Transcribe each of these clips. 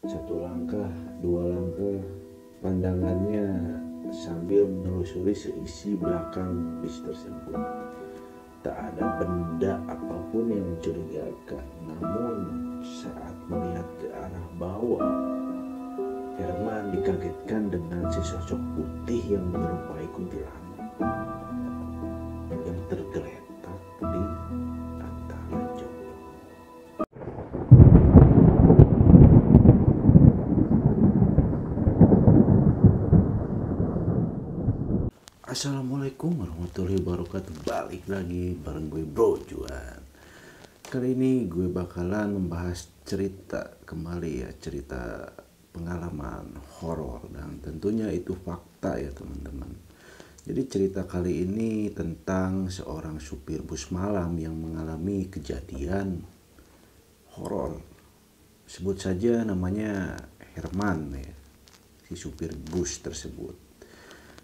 Satu langkah, dua langkah, pandangannya sambil menelusuri seisi belakang bis tersebut. Tak ada benda apapun yang mencurigakan. Namun saat melihat ke arah bawah, Herman dikagetkan dengan sesosok putih yang menyerupai kuntilanak yang tergeletak di antara jok. Assalamualaikum warahmatullahi wabarakatuh. Balik lagi bareng gue Bro Juan. Kali ini gue bakalan membahas cerita kembali ya, cerita pengalaman horor dan tentunya itu fakta ya teman-teman. Jadi cerita kali ini tentang seorang supir bus malam yang mengalami kejadian horor. Sebut saja namanya Herman ya, si supir bus tersebut.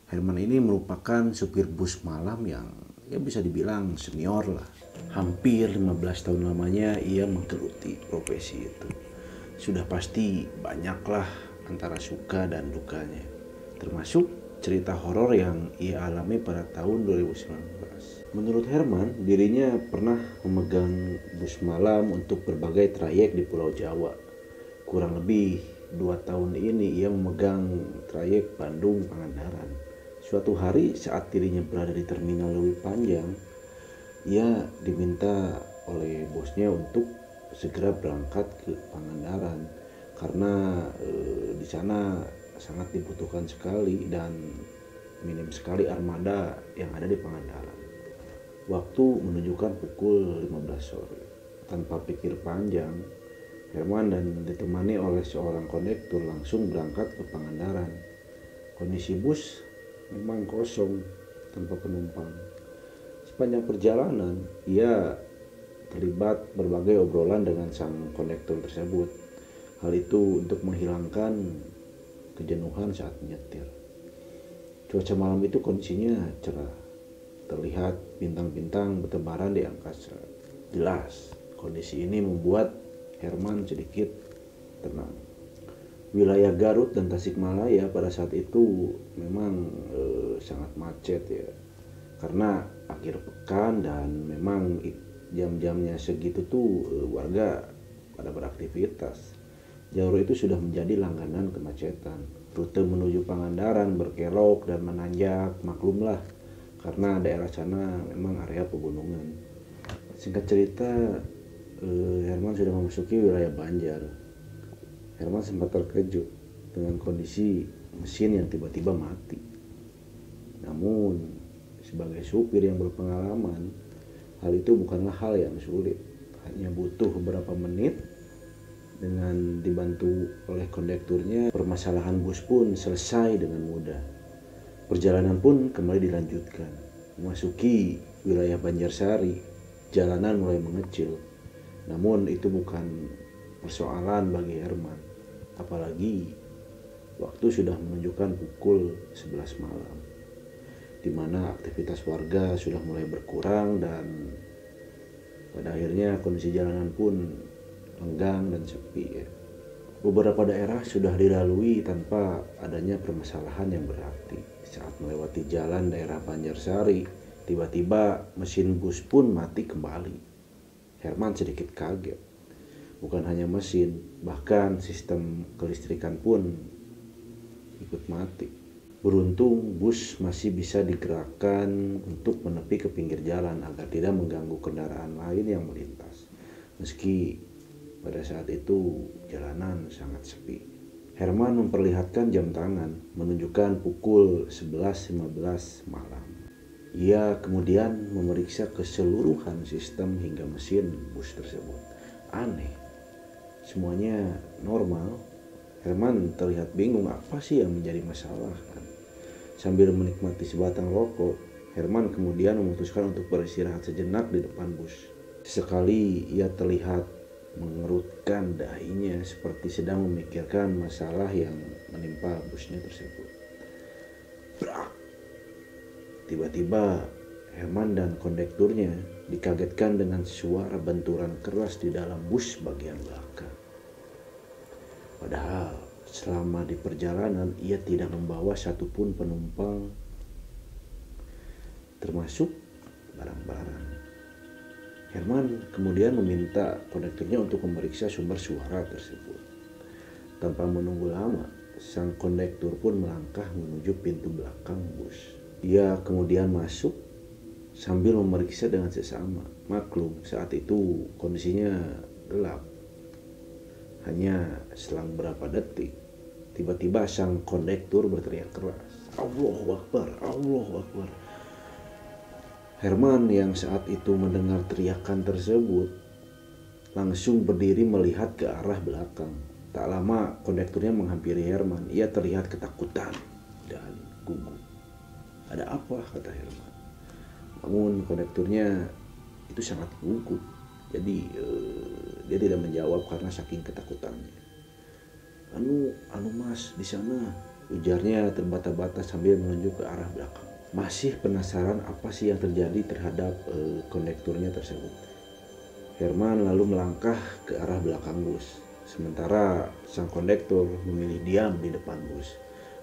Herman ini merupakan supir bus malam yang ya bisa dibilang senior lah. Hampir 15 tahun lamanya ia menggeluti profesi itu. Sudah pasti banyaklah antara suka dan dukanya. Termasuk cerita horor yang ia alami pada tahun 2019. Menurut Herman, dirinya pernah memegang bus malam untuk berbagai trayek di Pulau Jawa. Kurang lebih 2 tahun ini ia memegang trayek Bandung-Pangandaran. Suatu hari saat dirinya berada di terminal Lewi Panjang, ia diminta oleh bosnya untuk segera berangkat ke Pangandaran karena di sana sangat dibutuhkan sekali dan minim sekali armada yang ada di Pangandaran. Waktu menunjukkan pukul 15 sore. Tanpa pikir panjang, Herman dan ditemani oleh seorang kondektur langsung berangkat ke Pangandaran. Kondisi bus memang kosong tanpa penumpang. Sepanjang perjalanan, ia terlibat berbagai obrolan dengan sang kondektur tersebut. Hal itu untuk menghilangkan kejenuhan saat menyetir. Cuaca malam itu kondisinya cerah. Terlihat bintang-bintang bertebaran di angkasa. Jelas, kondisi ini membuat Herman sedikit tenang. Wilayah Garut dan Tasikmalaya pada saat itu memang sangat macet ya, karena akhir pekan dan memang jam-jamnya segitu tuh warga pada beraktivitas. Jalur itu sudah menjadi langganan kemacetan. Rute menuju Pangandaran berkelok dan menanjak, maklumlah karena daerah sana memang area pegunungan. Singkat cerita, Herman sudah memasuki wilayah Banjar. Herman sempat terkejut dengan kondisi mesin yang tiba-tiba mati. Namun, sebagai supir yang berpengalaman, hal itu bukanlah hal yang sulit. Hanya butuh beberapa menit dengan dibantu oleh kondekturnya, permasalahan bus pun selesai dengan mudah. Perjalanan pun kembali dilanjutkan. Memasuki wilayah Banjarsari, jalanan mulai mengecil. Namun itu bukan persoalan bagi Herman, apalagi waktu sudah menunjukkan pukul 11 malam, di mana aktivitas warga sudah mulai berkurang dan pada akhirnya kondisi jalanan pun lenggang dan sepi ya. Beberapa daerah sudah dilalui tanpa adanya permasalahan yang berarti. Saat melewati jalan daerah Banjarsari, tiba-tiba mesin bus pun mati kembali. Herman sedikit kaget. Bukan hanya mesin, bahkan sistem kelistrikan pun ikut mati. Beruntung bus masih bisa digerakkan untuk menepi ke pinggir jalan agar tidak mengganggu kendaraan lain yang melintas. Meski pada saat itu jalanan sangat sepi. Herman memperlihatkan jam tangan menunjukkan pukul 11.15 malam. Ia kemudian memeriksa keseluruhan sistem hingga mesin bus tersebut. Aneh. Semuanya normal. Herman terlihat bingung apa sih yang menjadi masalah kan. Sambil menikmati sebatang rokok, Herman kemudian memutuskan untuk beristirahat sejenak di depan bus. Sesekali ia terlihat mengerutkan dahinya seperti sedang memikirkan masalah yang menimpa busnya tersebut. Brak! Tiba-tiba Herman dan kondekturnya dikagetkan dengan suara benturan keras di dalam bus bagian belakang. Padahal selama di perjalanan ia tidak membawa satupun penumpang, termasuk barang-barang. Herman kemudian meminta kondekturnya untuk memeriksa sumber suara tersebut. Tanpa menunggu lama, sang kondektur pun melangkah menuju pintu belakang bus. Ia kemudian masuk sambil memeriksa dengan sesama. Maklum, saat itu kondisinya gelap. Hanya selang beberapa detik, tiba-tiba sang kondektur berteriak keras, "Allahu Akbar, Allahu Akbar." Herman yang saat itu mendengar teriakan tersebut langsung berdiri melihat ke arah belakang. Tak lama kondekturnya menghampiri Herman. Ia terlihat ketakutan dan gugup. "Ada apa?" kata Herman. Namun kondekturnya itu sangat gugup. Jadi dia tidak menjawab karena saking ketakutannya. Anu mas, di sana," ujarnya terbata-bata sambil menunjuk ke arah belakang. Masih penasaran apa sih yang terjadi terhadap kondekturnya tersebut. Herman lalu melangkah ke arah belakang bus. Sementara sang kondektur memilih diam di depan bus.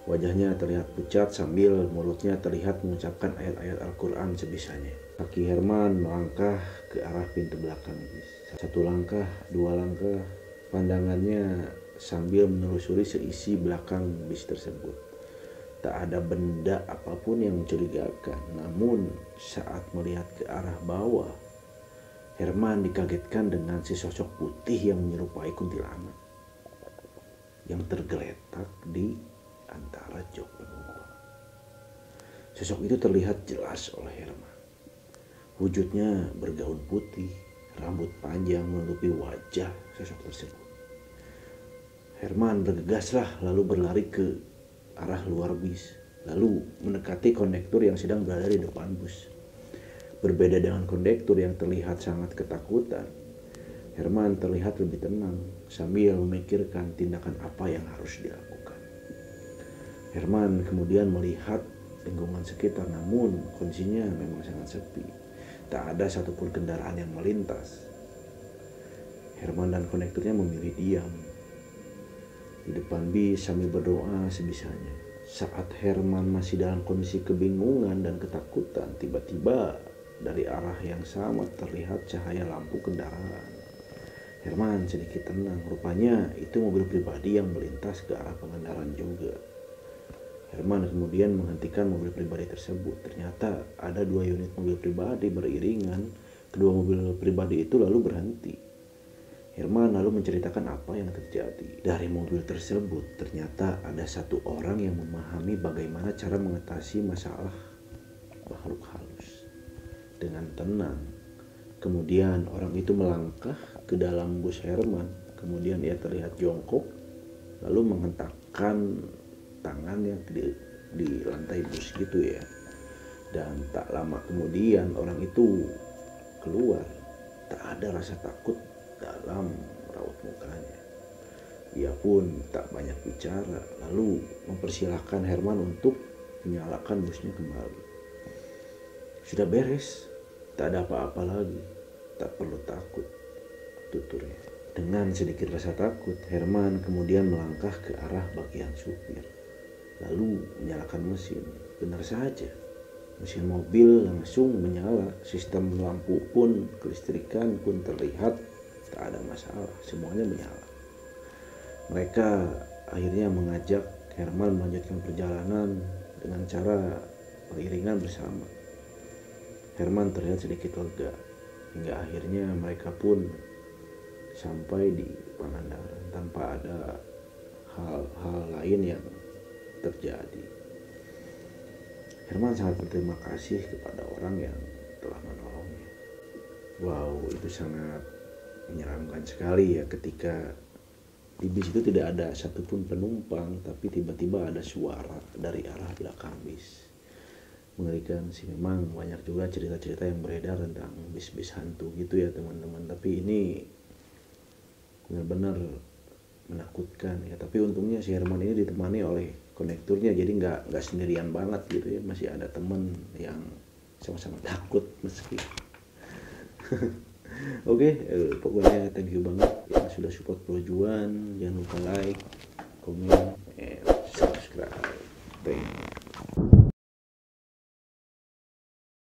Wajahnya terlihat pucat sambil mulutnya terlihat mengucapkan ayat-ayat Al-Quran sebisanya. Kaki Herman melangkah ke arah pintu belakang bis. Satu langkah, dua langkah, pandangannya sambil menelusuri seisi belakang bis tersebut. Tak ada benda apapun yang mencurigakan. Namun saat melihat ke arah bawah, Herman dikagetkan dengan sesosok putih yang menyerupai kuntilanak yang tergeletak di antara jok penumpang. Sosok itu terlihat jelas oleh Herman. Wujudnya bergaun putih, rambut panjang menutupi wajah sosok tersebut. Herman bergegaslah lalu berlari ke arah luar bis, lalu mendekati kondektur yang sedang berada di depan bus. Berbeda dengan kondektur yang terlihat sangat ketakutan, Herman terlihat lebih tenang sambil memikirkan tindakan apa yang harus dilakukan. Herman kemudian melihat lingkungan sekitar, namun kondisinya memang sangat sepi. Tak ada satupun kendaraan yang melintas. Herman dan kondekturnya memilih diam di depan bis sambil berdoa sebisanya. Saat Herman masih dalam kondisi kebingungan dan ketakutan, tiba-tiba dari arah yang sama terlihat cahaya lampu kendaraan. Herman sedikit tenang. Rupanya itu mobil pribadi yang melintas ke arah pengendaraan juga. Herman kemudian menghentikan mobil pribadi tersebut. Ternyata ada 2 unit mobil pribadi beriringan. Kedua mobil pribadi itu lalu berhenti. Herman lalu menceritakan apa yang terjadi. Dari mobil tersebut ternyata ada satu orang yang memahami bagaimana cara mengatasi masalah makhluk halus. Dengan tenang, kemudian orang itu melangkah ke dalam bus Herman. Kemudian ia terlihat jongkok lalu menghentakkan tangannya di lantai bus gitu ya. Dan tak lama kemudian orang itu keluar. Tak ada rasa takut dalam raut mukanya. Ia pun tak banyak bicara, lalu mempersilahkan Herman untuk menyalakan busnya kembali. "Sudah beres, tak ada apa-apa lagi, tak perlu takut," tuturnya. Dengan sedikit rasa takut, Herman kemudian melangkah ke arah bagian supir, lalu menyalakan mesin. Benar saja, mesin mobil langsung menyala. Sistem lampu pun, kelistrikan pun terlihat tak ada masalah, semuanya menyala. Mereka akhirnya mengajak Herman melanjutkan perjalanan dengan cara beriringan bersama. Herman terlihat sedikit lega, hingga akhirnya mereka pun sampai di Pangandaran tanpa ada hal-hal lain yang terjadi. Herman sangat berterima kasih kepada orang yang telah menolongnya. Wow, itu sangat menyeramkan sekali ya, ketika di bis itu tidak ada satupun penumpang, tapi tiba-tiba ada suara dari arah belakang bis. Mengerikan sih, memang banyak juga cerita-cerita yang beredar tentang bis-bis hantu gitu ya teman-teman, tapi ini benar-benar menakutkan ya. Tapi untungnya si Herman ini ditemani oleh kondekturnya, jadi nggak sendirian banget gitu ya, masih ada teman yang sama-sama takut meski Oke, pokoknya thank you banget yang sudah support Bro Juan. Jangan lupa like, comment, and subscribe. Thank you.